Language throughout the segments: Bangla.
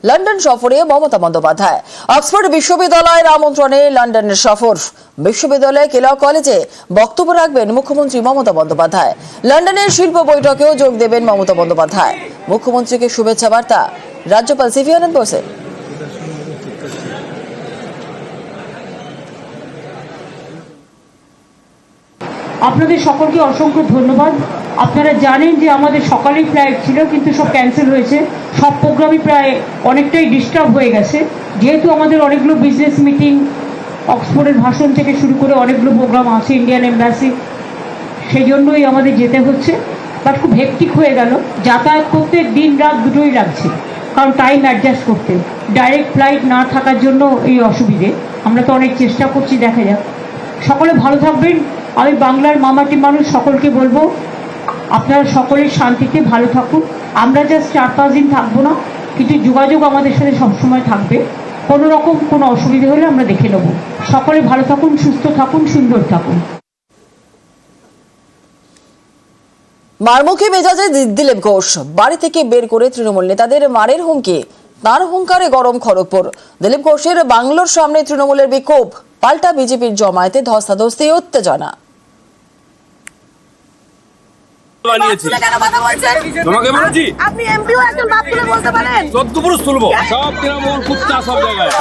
লন্ডন সফরে মমতা বন্দ্যোপাধ্যায়। অক্সফোর্ড বিশ্ববিদ্যালয়ের আমন্ত্রণে লন্ডনের সফর। বিশ্ববিদ্যালয়ে কেলা কলেজে বক্তব্য রাখবেন মুখ্যমন্ত্রী মমতা বন্দ্যোপাধ্যায়। লন্ডনের শিল্প বৈঠকেও যোগ দেবেন মমতা বন্দ্যোপাধ্যায়। মুখ্যমন্ত্রীকে শুভেচ্ছা বার্তা রাজ্যপাল সিভি আনন্দ বোসের। আপনাদের সকলকে অসংখ্য ধন্যবাদ। আপনারা জানেন যে আমাদের সকালেই ফ্লাইট ছিল, কিন্তু সব ক্যান্সেল হয়েছে। সব প্রোগ্রামই প্রায় অনেকটাই ডিস্টার্ব হয়ে গেছে, যেহেতু আমাদের অনেকগুলো বিজনেস মিটিং, অক্সফোর্ডের ভাষণ থেকে শুরু করে অনেকগুলো প্রোগ্রাম আছে, ইন্ডিয়ান এম্বাসি, সেই জন্যই আমাদের যেতে হচ্ছে। বাট খুব হেক্টিক হয়ে গেল, যাতায়াত করতে দিন রাত দুটোই লাগছে, কারণ টাইম অ্যাডজাস্ট করতে। ডাইরেক্ট ফ্লাইট না থাকার জন্য এই অসুবিধে। আমরা তো অনেক চেষ্টা করছি, দেখা যাক। সকলে ভালো থাকবেন। আমি বাংলার মামাটি মানুষ সকলকে বলবো, আপনারা সকলে শান্তিতে ভালো থাকুন। আমরা জাস্ট 4-5 দিন থাকবো না, কিন্তু যোগাযোগ আমাদের সাথে সবসময় থাকবে। কোনো রকম কোনো অসুবিধা হলে আমরা দেখে নেব। সকলে ভালো থাকুন, সুস্থ থাকুন, সুন্দর থাকুন। মারমুখী মেজাজে দিলীপ ঘোষ, বাড়ি থেকে বের করে তৃণমূল নেতাদের মারের হুমকি। তার হুঙ্কারে গরম খড়গপুর। দিলীপ ঘোষের বাংলোর সামনে তৃণমূলের বিক্ষোভ, পাল্টা বিজেপির জমায়েতে ধস্তাধস্তি উত্তেজনা। তোমাকে বলেছি আপনি এমপিও একজন বাপ তুলে বলতে পারেন? 14 পুরুষ তুলবো, সব তৃণমূল কুত্তা সব জায়গায়।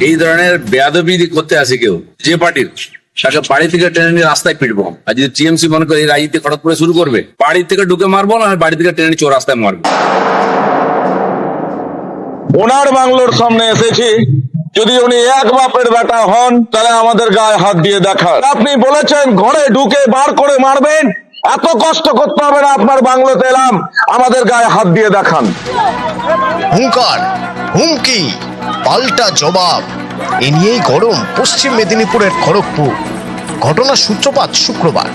এই ধরনের বেয়াদবি করতে আসে কেউ যে পার্টির, তাকে বাড়ি থেকে টেনে নিয়ে রাস্তায় পিটবো। আর যদি টিএমসি মনে করে এই রাজনীতি খড়গপুরে শুরু করবে, বাড়ি থেকে ঢুকে মারবো না, বাড়ি থেকে টেনে নিয়ে চৌরাস্তায় মারবো। ওনার বাংলোর সামনে এসেছি, যদি উনি এক বাপের বেটা হন তাহলে আমাদের গায়ে হাত দিয়ে দেখান। আপনি বলেছেন ঘরে ঢুকে বার করে মারবেন, এত কষ্ট করতে হবে না। আপনার বাংলোতে এলাম, আমাদের গায়ে হাত দিয়ে দেখান। হুঙ্কার, হুমকি, পাল্টা জবাব, এ নিয়েই গরম পশ্চিম মেদিনীপুরের খড়গপুর। ঘটনার সূত্রপাত শুক্রবার।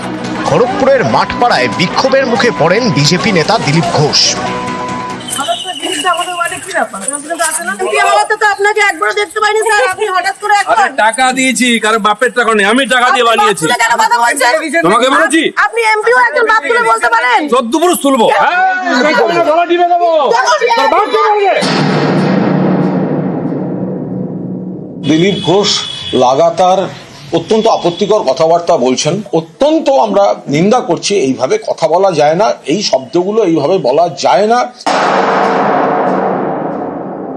খড়গপুরের মাঠপাড়ায় বিক্ষোভের মুখে পড়েন বিজেপি নেতা দিলীপ ঘোষ। টাকা দিয়েছি, কারণ বাপের টাকা নেই, আমি টাকা দিয়ে বানিয়েছি। তোমাকে বলেছি আপনি এমপিও একজন বাপ তুলে বলতে পারেন? 14 পুরুষ তুলবো। দিলীপ ঘোষ লাগাতার অত্যন্ত আপত্তিকর কথাবার্তা বলছেন। অত্যন্ত আমরা নিন্দা করছি। এইভাবে কথা বলা যায় না, এই শব্দগুলো এইভাবে বলা যায় না।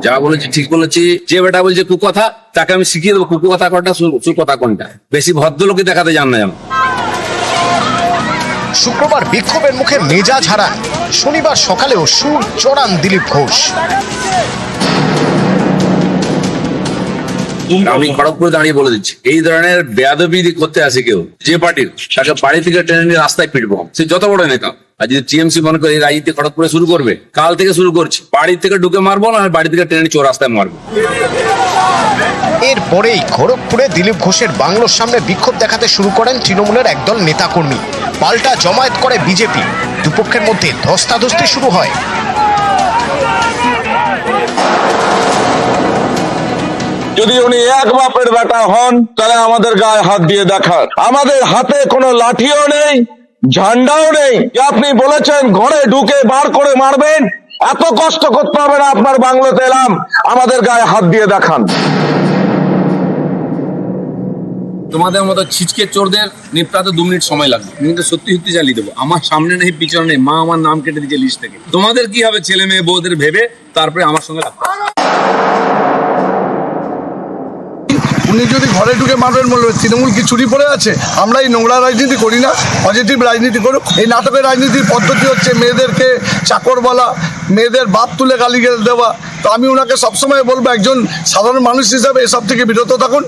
যা বলেছি ঠিক বলেছি। যে বেটা বলছে কুকথা, তাকে আমি শিখিয়ে দেবো কুকথা কোনটা, সুকথা কোনটা। বেশি ভদ্রলোকে দেখাতে জান না যেন। শুক্রবার বিক্ষোভের মুখে মেজাজ হারান, শনিবার সকালেও সুর চড়ান দিলীপ ঘোষ। আমি খড়গপুরে দাঁড়িয়ে বলে দিচ্ছি, এই ধরনের বেয়াদবি করতে আসে কেউ যে পার্টির, তাকে বাড়ি থেকে টেনে নিয়ে রাস্তায় পিটবো। সে যত বড় নেতা। আর যদি টিএমসি মনে করে এই রাজনীতি খড়গপুরে শুরু করবে, কাল থেকে শুরু করছি, বাড়ি থেকে ঢুকে মারবো না, বাড়ি থেকে টেনে নিয়ে চৌরাস্তায় মারবো। এরপরেই খড়গপুরে দিলীপ ঘোষের বাংলোর সামনে বিক্ষোভ দেখাতে শুরু করেন তৃণমূলের একদল নেতাকর্মী। পাল্টা জমায়েত করে বিজেপি। দুপক্ষের মধ্যে ধস্তাধস্তি শুরু হয়। যদি উনি এক বাপের বেটা হন তাহলে আমাদের গায়ে হাত দিয়ে দেখান। আমাদের হাতে কোনো লাঠিও নেই, ঝান্ডাও নেই। আপনি বলেছেন ঘরে ঢুকে বার করে মারবেন, এত কষ্ট করতে হবে না। আপনার বাংলোতে এলাম, আমাদের গায়ে হাত দিয়ে দেখান। তোমাদের মতো ছিচকে চোরদের নিপটাতে 2 মিনিট সময় লাগবে, কিন্তু সত্যি সত্যি চালিয়ে দেবো। আমার সামনে নেই, পিছনে নেই, মা আমার নাম কেটে দিচ্ছে লিস্ট থেকে। তোমাদের কি হবে ছেলে মেয়ে বউদের ভেবে তারপরে আমার সঙ্গে লাগবে। উনি যদি ঘরে ঢুকে মারবেন বলবে তৃণমূল কি চুরি পড়ে আছে? আমরা এই নোংরা রাজনীতি করি না, পজিটিভ রাজনীতি করুক। এই নাটকের রাজনীতির পদ্ধতি হচ্ছে মেয়েদেরকে চাকর বলা, মেয়েদের বাপ তুলে গালিগালাজ দেওয়া। তো আমি ওনাকে সবসময় বলবো, একজন সাধারণ মানুষ হিসাবে এসব থেকে বিরত থাকুন।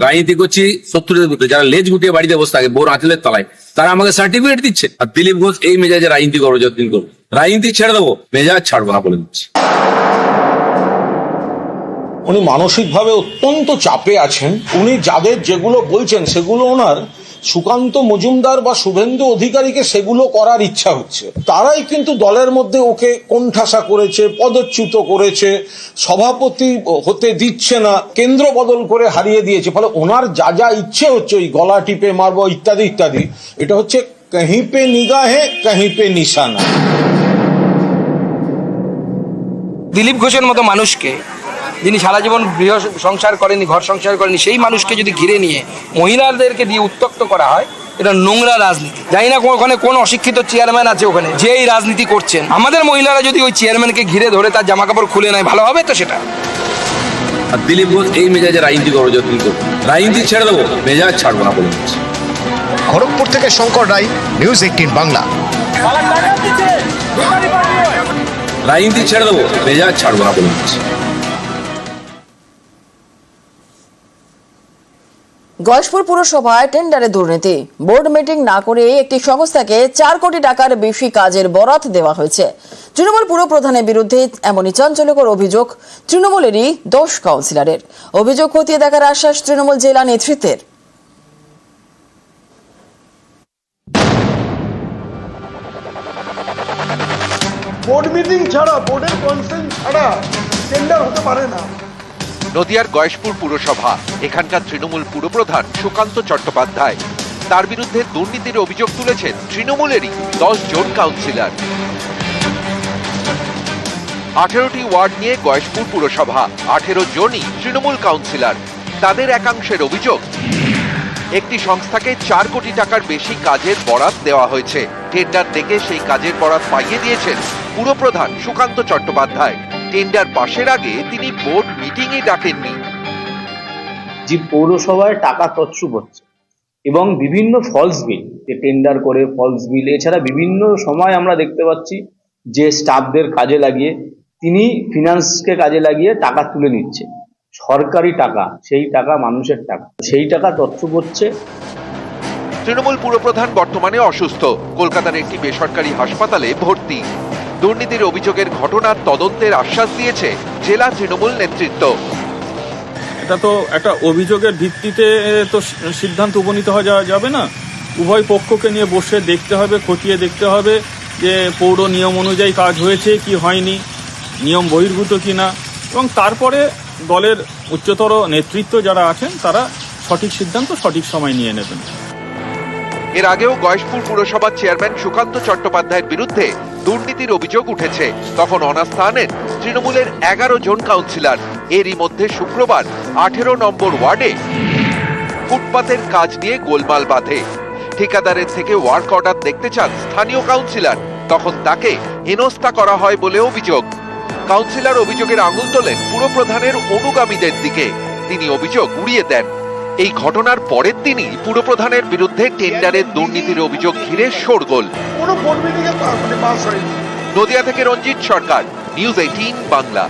রাজনীতি করছি 70-এর ভিতরে, যারা লেজ গুটিয়ে বাড়িতে বসে থাকে বোর আঁচলের তলায়, তারা আমাকে সার্টিফিকেট দিচ্ছে। আর দিলীপ ঘোষ এই মেজাজে রাজনীতি করবো, যতদিন করবো রাজনীতি ছেড়ে দেবো, মেজাজ ছাড়বো না বলে দিচ্ছি। উনি মানসিকভাবে অত্যন্ত চাপে আছেন। উনি যাদের যেগুলো বলছেন সেগুলো ওনার সুকান্ত মজুমদার বা শুভেন্দু অধিকারীকে সেগুলো করার ইচ্ছা হচ্ছে। তারাই কিন্তু দলের মধ্যে ওকে কোণঠাসা করেছে, পদচ্যুত করেছে, সভাপতি হতে দিচ্ছে না, কেন্দ্র বদল করে হারিয়ে দিয়েছে। ফলে ওনার যা যা ইচ্ছে হচ্ছে, ওই গলা টিপে মারবো ইত্যাদি ইত্যাদি, এটা হচ্ছে কहीं पे নিগাহে কहीं पे নিশানা। দিলীপ ঘোষের মতো মানুষকে, যিনি সারা জীবন গৃহ সংসার করেনি, ঘর সংসার করেনি, সেই মানুষকে যদি ঘিরে নিয়ে মহিলাদেরকে দিয়ে উত্ত্যক্ত করা হয়, এটা নোংরা রাজনীতি। জানি না ওখানে কোন অশিক্ষিত চেয়ারম্যান আছে ওখানে যে এই রাজনীতি করছেন। আমাদের মহিলারা যদি ওই চেয়ারম্যানকে ঘিরে ধরে তার জামা কাপড় খুলে নেয়, ভালো হবে তো সেটা? আর দিলীপ ঘোষ এই মেজাজে রাজনীতি করবো, যতদিন করবো রাজনীতি ছেড়ে দেবো, মেজাজ ছাড়বো না বলে দিচ্ছি। খড়গপুর থেকে শঙ্কর রায়, নিউজ 18 বাংলা। রাজনীতি ছেড়ে দেবো, মেজাজ ছাড়বো না বলে দিচ্ছি। গয়েশপুর পুরসভায় টেন্ডারে দুর্নীতি, বোর্ড মিটিং না করে একটি সংস্থাকে 4 কোটি টাকার বেশি কাজের বরাত দেওয়া হয়েছে। তৃণমূল পুর প্রধানের বিরুদ্ধে এমনই চাঞ্চল্যকর অভিযোগ তৃণমূলেরই 10 কাউন্সিলরের। অভিযোগ খতিয়ে দেখার আশ্বাস তৃণমূল জেলা নেতৃত্বের। বোর্ড মিটিং ছাড়া, বোর্ডের কনসেন্ট ছাড়া টেন্ডার হতে পারে না। নদিয়ার গয়েশপুর পুরসভা, এখানকার তৃণমূল পুরপ্রধান সুকান্ত চট্টোপাধ্যায়, তার বিরুদ্ধে দুর্নীতির অভিযোগ তুলেছেন তৃণমূলেরই 10 জন কাউন্সিলর। 18টি ওয়ার্ড নিয়ে গয়েশপুর পুরসভা, 18 জনই তৃণমূল কাউন্সিলর। তাদের একাংশের অভিযোগ, একটি সংস্থাকে 4 কোটি টাকার বেশি কাজের বরাত দেওয়া হয়েছে। টেন্ডার ডেকে সেই কাজের বরাত পাইয়ে দিয়েছেন পুরপ্রধান সুকান্ত চট্টোপাধ্যায়। টেন্ডার পাশের আগে তিনি বোর্ড মিটিংই ডাকেননি। যে পৌরসভায় টাকা তছরূপ হচ্ছে এবং বিভিন্ন ফলস বিল, যে টেন্ডার করে ফলস বিল, এছাড়া বিভিন্ন সময় আমরা দেখতে পাচ্ছি যে স্টাফদের কাজে লাগিয়ে তিনি ফিনান্সকে কাজে লাগিয়ে টাকা তুলে নিচ্ছে। সরকারি টাকা, সেই টাকা মানুষের টাকা, সেই টাকা তছরূপ হচ্ছে। তৃণমূল পুরপ্রধান বর্তমানে অসুস্থ, কলকাতার একটি বেসরকারি হাসপাতালে ভর্তি। দুর্নীতির অভিযোগের ঘটনার তদন্তের আশ্বাস দিয়েছে জেলা তৃণমূল নেতৃত্ব। এটা তো একটা অভিযোগের ভিত্তিতে তো সিদ্ধান্ত উপনীত হওয়া যাবে না। উভয় পক্ষকে নিয়ে বসে দেখতে হবে, খতিয়ে দেখতে হবে যে পৌর নিয়ম অনুযায়ী কাজ হয়েছে কি হয়নি, নিয়ম বহির্ভূত কিনা, এবং তারপরে দলের উচ্চতর নেতৃত্ব যারা আছেন তারা সঠিক সিদ্ধান্ত সঠিক সময় নিয়ে নেবেন। এর আগেও গয়েশপুর পুরসভার চেয়ারম্যান সুকান্ত চট্টোপাধ্যায়ের বিরুদ্ধে দুর্নীতির অভিযোগ উঠেছে। তখন অনাস্থা আনেন তৃণমূলের 11 জন কাউন্সিলর। এরই মধ্যে শুক্রবার 18 নম্বর ওয়ার্ডে ফুটপাতের কাজ নিয়ে গোলমাল বাধে। ঠিকাদারের থেকে ওয়ার্ক অর্ডার দেখতে চান স্থানীয় কাউন্সিলর, তখন তাকে হেনস্থা করা হয় বলে অভিযোগ। কাউন্সিলর অভিযোগের আঙুল তোলেন পুরপ্রধানের অনুগামীদের দিকে। তিনি অভিযোগ উড়িয়ে দেন। এই ঘটনার পরের দিনই পুরপ্রধানের বিরুদ্ধে টেন্ডারের দুর্নীতির অভিযোগ ঘিরে শোরগোল। কোনো বোর্ড মিটিংয়ে পাস হয়নি। নদিয়া থেকে রঞ্জিত সরকার, নিউজ 18 বাংলা।